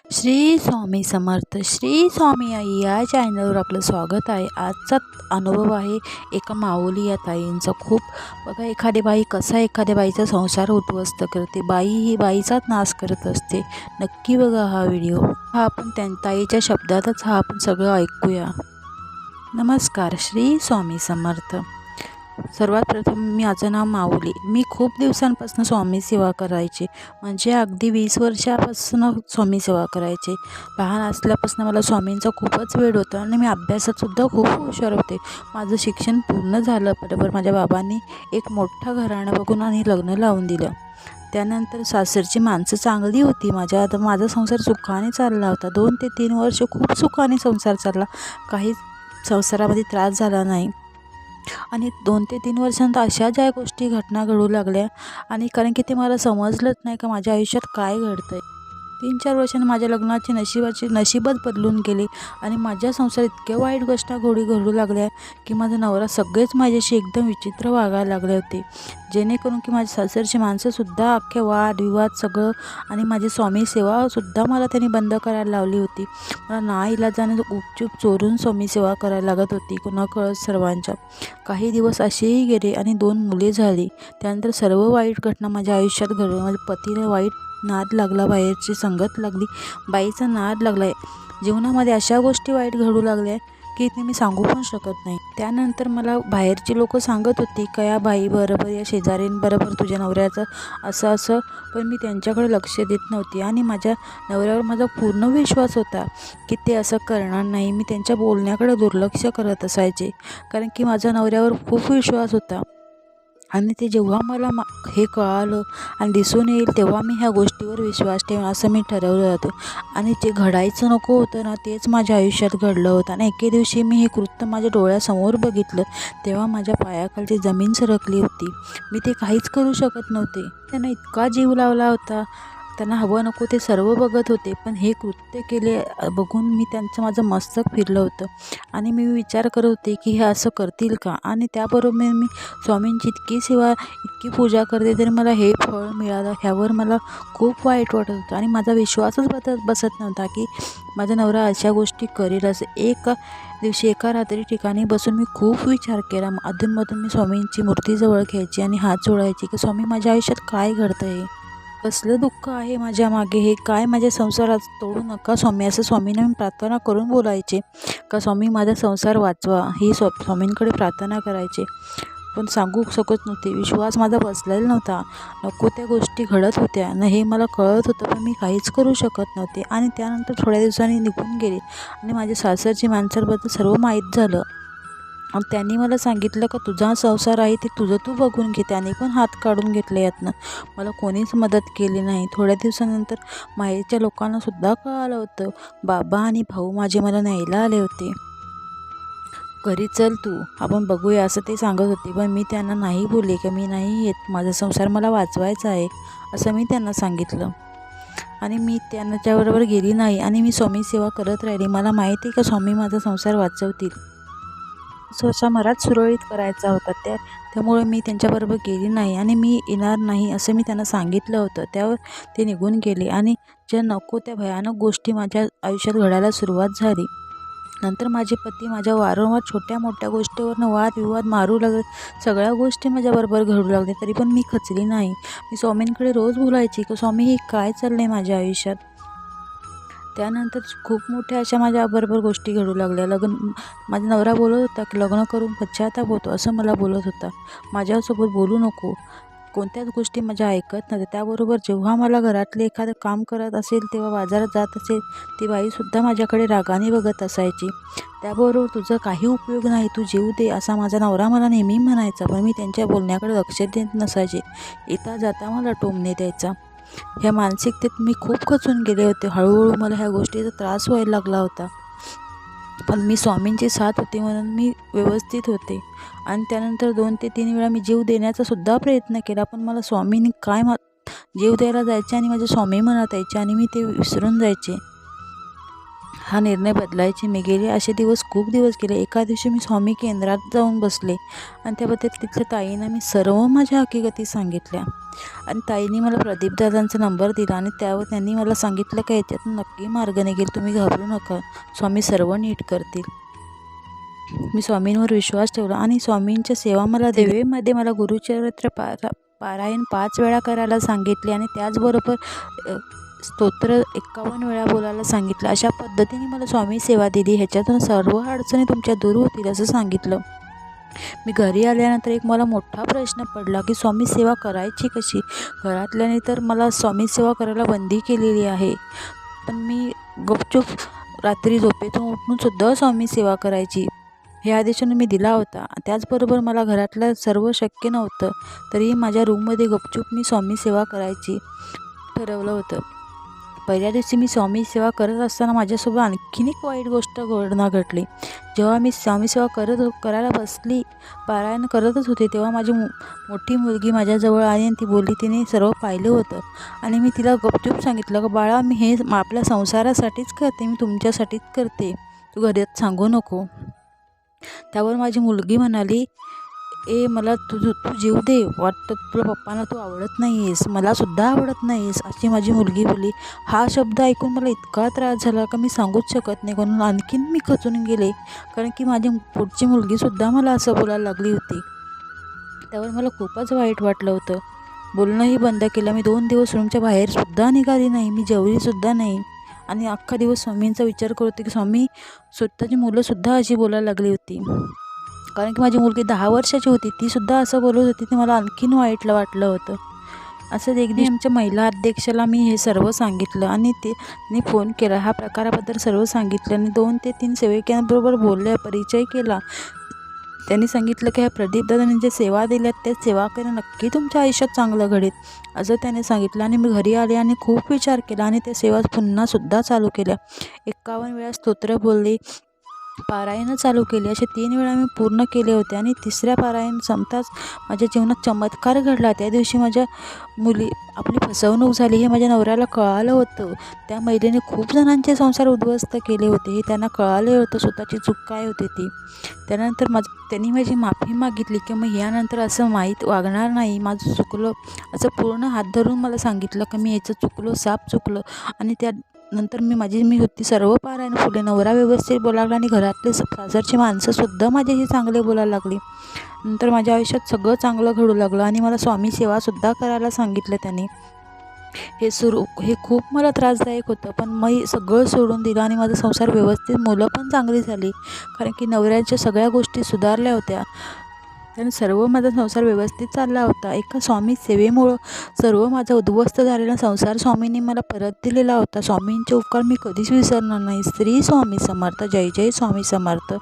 श्री स्वामी समर्थ. श्री स्वामी आई या चॅनलवर आपलं स्वागत आहे. आजचा अनुभव आहे एका माऊली या ताईंचा. खूप बघा, एखादी बाई कसा एखाद्या बाईचा संसार उद्ध्वस्त करते. बाई ही बाईचाच नाश करत असते. नक्की बघा हा व्हिडिओ. हा आपण ताईच्या शब्दातच आपण सगळं ऐकूया. नमस्कार. श्री स्वामी समर्थ. सर्वात प्रथम माझं नाव माऊली. मी खूप दिवसांपासून स्वामी सेवा करायचे, म्हणजे अगदी 20 वर्षापासून स्वामी सेवा करायचे. लहान असल्यापासून मला स्वामींचा खूपच वेळ होता आणि मी अभ्यासातसुद्धा खूप हुशार होते. माझं शिक्षण पूर्ण झालं बरोबर माझ्या बाबांनी एक मोठं घराणं बघून आणि लग्न लावून दिलं. त्यानंतर सासरची माणसं चांगली होती. माझा संसार सुखाने चालला होता. 2 ते 3 वर्ष खूप सुखाने संसार चालला. काही संसारामध्ये त्रास झाला नाही. आणि 2 ते 3 वर्षांत अशा ज्या गोष्टी घटना घडू लागल्या, आणि कारण की ते मला समजलंच नाही का माझ्या आयुष्यात काय घडतं आहे. 3-4 वर्षांनी माझ्या लग्नाची नशीबच बदलून गेली आणि माझ्या संसारात इतक्या वाईट गोष्टी घडू लागल्या की माझा नवरा सगळेच माझ्याशी एकदम विचित्र वागायला लागले होते. जेणेकरून की माझ्या सासरची माणसंसुद्धा अख्खे वादविवाद सगळं, आणि माझी स्वामी सेवासुद्धा मला त्यांनी बंद करायला लावली होती. मला नाईलाजाने गुपचूप चोरून स्वामी सेवा करायला लागत होती नकळत सर्वांच्या. काही दिवस असेही गेले आणि 2 मुले झाली. त्यानंतर सर्व वाईट घटना माझ्या आयुष्यात घडल्या. माझ्या पतीला वाईट नाद लागला, बाहेरची संगत लागली, बाईचा नाद लागला आहे. जीवनामध्ये अशा गोष्टी वाईट घडू लागल्या की ते मी सांगू पण शकत नाही. त्यानंतर मला बाहेरची लोक सांगत होती का या बाईबरोबर, या शेजारींबरोबर तुझ्या नवऱ्याचं असं असं, पण मी त्यांच्याकडे लक्ष देत नव्हती. आणि माझ्या नवऱ्यावर माझा पूर्ण विश्वास होता की ते असं करणार नाही. मी त्यांच्या बोलण्याकडे दुर्लक्ष करत असायचे, कारण की माझ्या नवऱ्यावर खूप विश्वास होता. आणि ते जेव्हा मला हे कळालं आणि दिसून येईल तेव्हा मी ह्या गोष्टीवर विश्वास ठेवेन असं मी ठरवलं होतं. आणि जे घडायचं नको होतं ना, तेच माझ्या आयुष्यात घडलं होतं. आणि एके दिवशी मी हे कृत्य माझ्या डोळ्यासमोर बघितलं, तेव्हा माझ्या पायाखालची जमीन सरकली होती. मी ते काहीच करू शकत नव्हते. त्यांना इतका जीव लावला होता, त्यांना हवं नको ते सर्व बघत होते, पण हे कृत्य केले बघून माझं मस्तक फिरलं होतं. आणि मी विचार करत होते की हे असं करतील का. आणि त्याबरोबर मी स्वामींची इतकी सेवा, इतकी पूजा करते तरी मला हे फळ मिळालं, ह्यावर मला खूप वाईट वाटत होतं. आणि माझा विश्वासच बसत नव्हता की माझा नवरा अशा गोष्टी करेल असं. एका दिवशी एका रात्री ठिकाणी बसून मी खूप विचार केला. अधूनमधून मी स्वामींची मूर्तीजवळ घ्यायची आणि हात जोडायची की स्वामी, माझ्या आयुष्यात काय घडतं आहे, कसलं दुःख आहे माझ्या मागे, हे काय माझ्या संसारात तोडू नका स्वामी, असं स्वामींना मी प्रार्थना करून बोलायचे का स्वामी माझा संसार वाचवा, ही स्वामींकडे प्रार्थना करायचे. पण सांगू शकत नव्हते. विश्वास माझा बसलेला नव्हता. नको त्या गोष्टी घडत होत्या ना, हे मला कळत होतं, पण मी काहीच करू शकत नव्हते. आणि त्यानंतर थोड्या दिवसांनी निघून गेले आणि माझ्या सासरची माणसांबद्दल सर्व माहीत झालं. आणि त्यांनी मला सांगितलं का तुझा संसार आहे ते तुझं तू बघून घे. त्याने पण हात काढून घेतले यातनं. मला कोणीच मदत केली नाही. थोड्या दिवसानंतर माहेरच्या लोकांनासुद्धा कळालं होतं. बाबा आणि भाऊ माझे मला न्यायला आले होते. घरी चल तू, आपण बघूया असं ते सांगत होते. पण मी त्यांना नाही बोलले की मी नाही येत, माझा संसार मला वाचवायचा आहे असं मी त्यांना सांगितलं. आणि मी त्यांच्याबरोबर गेली नाही आणि मी स्वामी सेवा करत राहिली. मला माहिती आहे का स्वामी माझा संसार वाचवतील. स्वतः मलाच सुरळीत करायचा होता. त्यामुळे मी त्यांच्याबरोबर गेली नाही आणि मी येणार नाही असं मी त्यांना सांगितलं होतं. त्यावर ते निघून गेले आणि ज्या नको त्या भयानक गोष्टी माझ्या आयुष्यात घडायला सुरुवात झाली. नंतर माझे पती माझ्या वारंवार छोट्या मोठ्या गोष्टीवरनं वादविवाद मारू लागले. सगळ्या गोष्टी माझ्याबरोबर घडू लागल्या, तरी पण मी खचली नाही. मी स्वामींकडे रोज बोलायची की स्वामी, हे काय चाललं आहे माझ्या आयुष्यात. त्यानंतर खूप मोठ्या अशा माझ्याबरोबर गोष्टी घडू लागल्या. माझा नवरा बोलत होता की लग्न करून पश्चाताप होतो असं मला बोलत होता. माझ्यासोबत बोलू नको, कोणत्याच गोष्टी माझ्या ऐकत नव्हत्या. त्याबरोबर जेव्हा मला घरातले एखादं काम करत असेल तेव्हा बाजारात जात असेल, ती बाईसुद्धा माझ्याकडे रागाने बघत असायची. त्याबरोबर तुझा काही उपयोग नाही, तू जीव दे असा माझा नवरा मला नेहमी म्हणायचा. पण मी त्यांच्या बोलण्याकडे लक्ष देत नसायचे. येता जाता मला टोमणे द्यायचा. ह्या मानसिकतेत मी खूप खचून गेले होते. हळूहळू मला ह्या गोष्टीचा त्रास व्हायला लागला होता. पण मी स्वामींची साथ होती म्हणून मी व्यवस्थित होते. आणि त्यानंतर 2 ते 3 वेळा मी जीव देण्याचा सुद्धा प्रयत्न केला, पण मला स्वामींनी जीव द्यायला जायचे आणि माझे स्वामी म्हणत यायचे आणि मी ते विसरून जायचे. हा निर्णय बदलायचे मी. गेले असे खूप दिवस गेले. एका दिवशी मी स्वामी केंद्रात जाऊन बसले आणि त्याबद्दल तिथल्या ताईंना मी सर्व माझ्या हकीकती सांगितल्या आणि ताईंनी मला प्रदीपदादांचा नंबर दिला आणि त्यावर त्यांनी मला सांगितलं की याच्यातून नक्की मार्ग निघेल, तुम्ही घाबरू नका, स्वामी सर्व नीट करतील. मी स्वामींवर विश्वास ठेवला आणि स्वामींच्या सेवा मला देवेमध्ये मला गुरुचरित्र पारायण 5 वेळा करायला सांगितले आणि त्याचबरोबर स्तोत्र 51 वेळा बोलायला सांगितलं. अशा पद्धतीने मला स्वामी सेवा दिली. ह्याच्यातून सर्व अडचणी तुमच्या दूर होतील असं सांगितलं. मी घरी आल्यानंतर एक मला मोठा प्रश्न पडला की स्वामी सेवा करायची कशी. घरातल्याने तर मला स्वामी सेवा करायला बंदी केलेली आहे, पण मी गुपचूप रात्री झोपेतून उठून सुद्धा स्वामी सेवा करायची. हे आदेशाने मी दिला होता. त्याचबरोबर मला घरातलं सर्व शक्य नव्हतं, तरीही माझ्या रूममध्ये गुपचूप मी स्वामी सेवा करायची ठरवलं होतं. पहिल्या दिवशी मी स्वामी सेवा करत असताना माझ्यासोबत आणखीन एक वाईट घडली. जेव्हा मी स्वामी सेवा करायला बसली, पारायण करतच होते, तेव्हा माझी मोठी मुलगी माझ्याजवळ आली आणि ती बोलली, तिने सर्व पाहिलं होतं आणि मी तिला गपचूप सांगितलं की बाळा, मी हे आपल्या संसारासाठीच करते, मी तुमच्यासाठीच करते, तू घरात सांगू नको. त्यावर माझी मुलगी म्हणाली, मला तू जीव दे, वाटतं तुला पप्पांना तू आवडत नाही आहेस, मलासुद्धा आवडत नाही आहेस, अशी माझी मुलगी बोलली. हा शब्द ऐकून मला इतका त्रास झाला का मी सांगूच शकत नाही. म्हणून आणखीन मी खचून गेले, कारण की माझी पुढची मुलगीसुद्धा मला असं बोलायला लागली होती. त्यावर मला खूपच वाईट वाटलं होतं. बोलणंही बंद केलं. मी 2 दिवस रूमच्या बाहेरसुद्धा निघाली नाही, मी जेवलीसुद्धा नाही आणि अख्खा दिवस स्वामींचा विचार करत होते की स्वामी, स्वतःची मुलंसुद्धा अशी बोलायला लागली होती. कारण की माझी मुलगी 10 वर्षाची होती, तीसुद्धा असं बोलत होती, ते मला आणखीन वाटलं होतं. असंच एक दिवशी आमच्या महिला अध्यक्षाला मी हे सर्व सांगितलं आणि त्यांनी फोन केला, ह्या प्रकाराबद्दल सर्व सांगितलं आणि 2 ते 3 सेवकांबरोबर बोलले, परिचय केला. त्यांनी सांगितलं की ह्या प्रदीपदादांनी जे सेवा दिल्यात त्या सेवा करणं नक्की तुमच्या आयुष्यात चांगलं घडेल असं त्याने सांगितलं. आणि मी घरी आले आणि खूप विचार केला आणि त्या सेवा पुन्हासुद्धा चालू केल्या. 51 वेळा स्तोत्र बोलले, पारायणं चालू केली. असे 3 वेळा मी पूर्ण केले होते आणि तिसऱ्या पारायण संपताच माझ्या जीवनात चमत्कार घडला. त्या दिवशी माझ्या आपली फसवणूक झाली हे माझ्या नवऱ्याला कळालं होतं. त्या महिलेने खूप जणांचे संसार उद्ध्वस्त केले होते हे त्यांना कळाले होतं, स्वतःची चूक काय होती ती. त्यानंतर त्यांनी माझी माफी मागितली की मग यानंतर असं वागणार नाही, माझं चुकलं असं पूर्ण हात धरून मला सांगितलं की मी याचं चुकलो, साप चुकलं. आणि त्यानंतर मी होती सर्व पारायण फुले. नवरा व्यवस्थित बोलायला लागला आणि घरातले सासरची माणसंसुद्धा माझ्याशी चांगले बोलायला लागली. नंतर माझ्या आयुष्यात सगळं चांगलं घडू लागलं आणि मला स्वामी सेवासुद्धा करायला सांगितलं त्यांनी. हे खूप मला त्रासदायक होतं, पण मी सगळं सोडून दिलं आणि माझा संसार व्यवस्थित, मुलं पण चांगली झाली, कारण की नवऱ्याच्या सगळ्या गोष्टी सुधारल्या होत्या. त्याने सर्व माझा संसार व्यवस्थित चालला होता. एका स्वामी सेवेमुळं सर्व माझा उद्ध्वस्त झालेला संसार स्वामींनी मला परत दिलेला होता. स्वामींचे उपकार मी कधीच विसरणार नाही. श्री स्वामी समर्थ. जय जय स्वामी समर्थ.